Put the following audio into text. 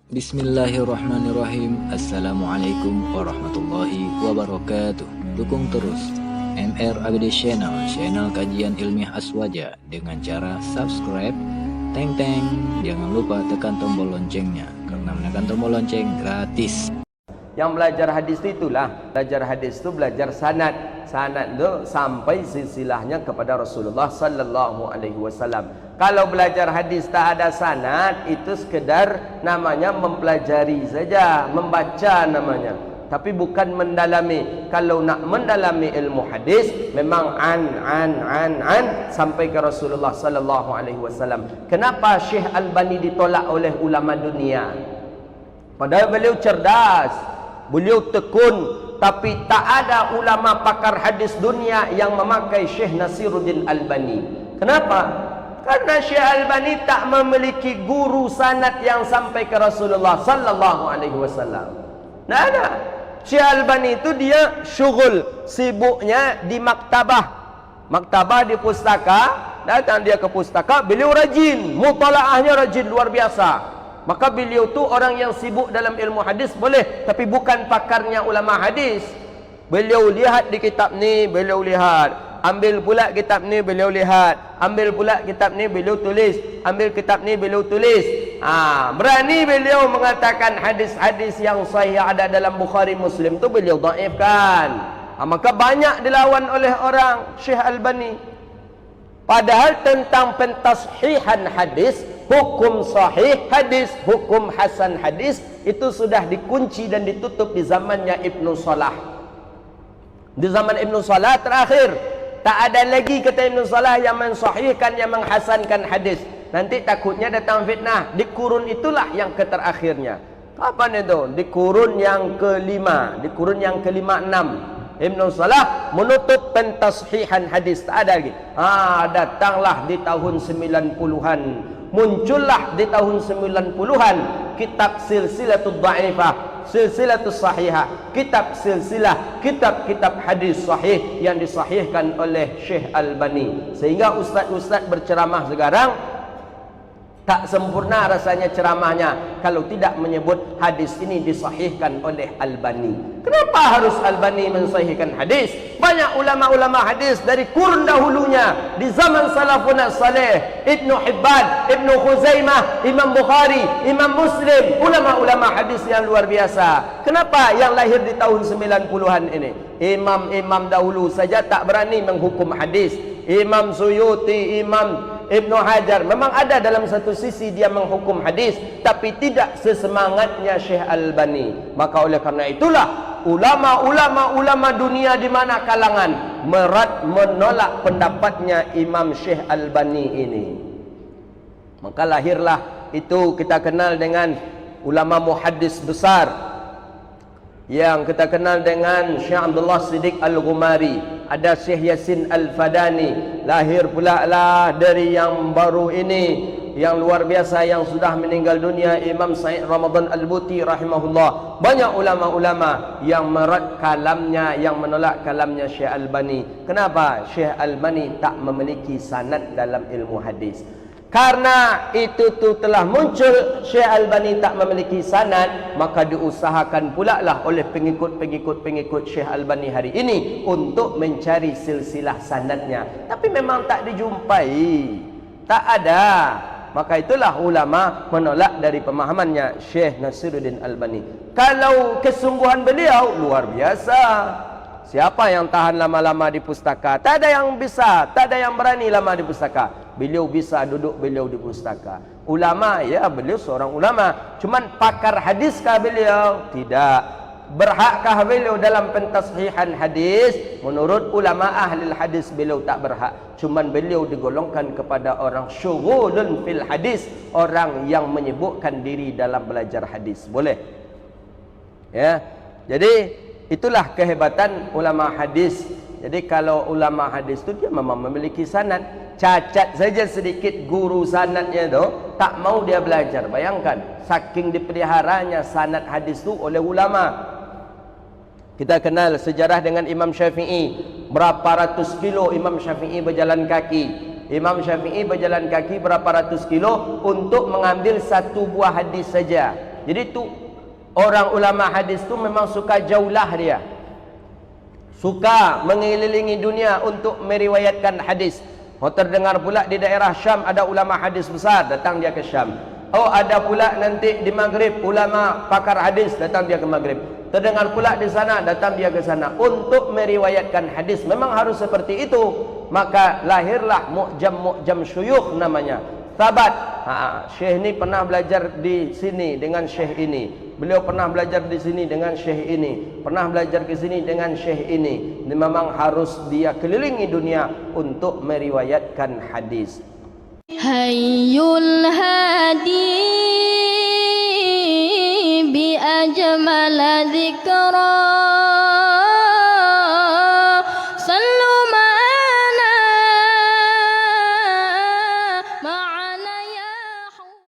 Bismillahirrahmanirrahim. Assalamualaikum warahmatullahi wabarakatuh. Dukung terus MR ABD Channel, channel kajian ilmiah aswaja dengan cara subscribe, teng. Jangan lupa tekan tombol loncengnya, karena menekan tombol lonceng gratis. Yang belajar hadis itulah, belajar hadis itu belajar sanad. Sanad itu sampai silsilahnya kepada Rasulullah sallallahu alaihi wasallam. Kalau belajar hadis tak ada sanad, itu sekedar namanya mempelajari saja, membaca namanya, tapi bukan mendalami. Kalau nak mendalami ilmu hadis, memang an sampai ke Rasulullah sallallahu alaihi wasallam. Kenapa Syekh Albani ditolak oleh ulama dunia? Padahal beliau cerdas, beliau tekun, tapi tak ada ulama pakar hadis dunia yang memakai Syekh Nasiruddin Albani. Kenapa? Karena Syekh Albani tak memiliki guru sanad yang sampai ke Rasulullah sallallahu alaihi wasallam. Nah, ada. Syekh Albani itu dia syughul, sibuknya di maktabah. Maktabah di pustaka, datang dia ke pustaka, beliau rajin, mutalaahnya rajin luar biasa. Maka beliau tu orang yang sibuk dalam ilmu hadis boleh, tapi bukan pakarnya ulama hadis. Beliau lihat di kitab ni, beliau lihat. Ambil pula kitab ni, beliau lihat. Ambil pula kitab ni, beliau tulis. Ambil kitab ni, beliau tulis. Berani beliau mengatakan hadis-hadis yang sahih ada dalam Bukhari Muslim tu beliau dhaifkan. Maka banyak dilawan oleh orang Syekh Albani. Padahal tentang pentashihan hadis, hukum sahih hadis, hukum hasan hadis, itu sudah dikunci dan ditutup di zamannya Ibnu Salah. Di zaman Ibnu Salah terakhir, tak ada lagi kata Ibnu Salah yang mensahihkan, yang menghasankan hadis. Nanti takutnya datang fitnah. Di kurun itulah yang keterakhirnya. Kapan itu? Di kurun yang kelima, di kurun yang kelima-6. Ibnu Salah menutup pentashihan hadis, tak ada lagi. Datanglah di tahun 90-an, muncullah di tahun 90-an kitab silsilatul dhaifah, silsilatul sahihah, kitab silsilah, kitab-kitab hadis sahih yang disahihkan oleh Syekh Albani. Sehingga ustaz-ustaz berceramah sekarang tak sempurna rasanya ceramahnya kalau tidak menyebut hadis ini disahihkan oleh Albani. Kenapa harus Albani mensahihkan hadis? Banyak ulama-ulama hadis dari kurun dahulunya, di zaman salafun salih, Ibnu Hibban, Ibnu Khuzaimah, Imam Bukhari, Imam Muslim, ulama-ulama hadis yang luar biasa. Kenapa yang lahir di tahun 90-an ini? Imam-imam dahulu saja tak berani menghukum hadis. Imam Suyuti, Imam Ibnu Hajar memang ada dalam satu sisi dia menghukum hadis, tapi tidak sesemangatnya Syekh Albani. Maka oleh karena itulah ulama-ulama dunia di mana kalangan menolak pendapatnya Imam Syekh Albani ini. Maka lahirlah itu kita kenal dengan ulama muhaddis besar yang kita kenal dengan Syekh Abdullah Siddiq Al-Ghumari, ada Syekh Yasin Al-Fadani, lahir pula lah dari yang baru ini, yang luar biasa yang sudah meninggal dunia, Imam Said Ramadan Al-Buti rahimahullah. Banyak ulama-ulama yang merad kalamnya, yang menolak kalamnya Syekh Albani. Kenapa? Syekh Albani tak memiliki sanad dalam ilmu hadis. Karena itu telah muncul Syekh Albani tak memiliki sanad, maka diusahakan pula lah oleh pengikut Syekh Albani hari ini untuk mencari silsilah sanadnya. Tapi memang tak dijumpai, tak ada. Maka itulah ulama menolak dari pemahamannya Syekh Nasiruddin Albani. Kalau kesungguhan beliau luar biasa. Siapa yang tahan lama-lama di pustaka? Tak ada yang bisa, tak ada yang berani lama di pustaka. Beliau bisa duduk beliau di pustaka. Ulama, ya beliau seorang ulama. Cuman pakar hadiskah beliau? Tidak. Berhakkah beliau dalam pentashihan hadis? Menurut ulama ahli hadis beliau tak berhak. Cuman beliau digolongkan kepada orang syughulun fil hadis, orang yang menyibukkan diri dalam belajar hadis. Boleh? Ya. Jadi itulah kehebatan ulama hadis. Jadi kalau ulama hadis itu dia memang memiliki sanad. Cacat saja sedikit guru sanadnya itu, tak mau dia belajar. Bayangkan, saking dipeliharanya sanad hadis itu oleh ulama. Kita kenal sejarah dengan Imam Syafi'i. Berapa ratus kilo Imam Syafi'i berjalan kaki. Imam Syafi'i berjalan kaki berapa ratus kilo untuk mengambil satu buah hadis saja. Jadi tu orang ulama hadis tu memang suka jaulah dia. Suka mengelilingi dunia untuk meriwayatkan hadis. Oh, terdengar pula di daerah Syam ada ulama hadis besar, datang dia ke Syam. Oh, ada pula nanti di Maghrib ulama pakar hadis, datang dia ke Maghrib. Terdengar pula di sana, datang dia ke sana untuk meriwayatkan hadis. Memang harus seperti itu. Maka lahirlah mu'jam syuyukh namanya. Sahabat, syekh ini pernah belajar di sini dengan syekh ini. Beliau pernah belajar di sini dengan syekh ini. Pernah belajar ke sini dengan syekh ini. Ini memang harus dia kelilingi dunia untuk meriwayatkan hadis. Hayyul hadi bi ajmal dzikra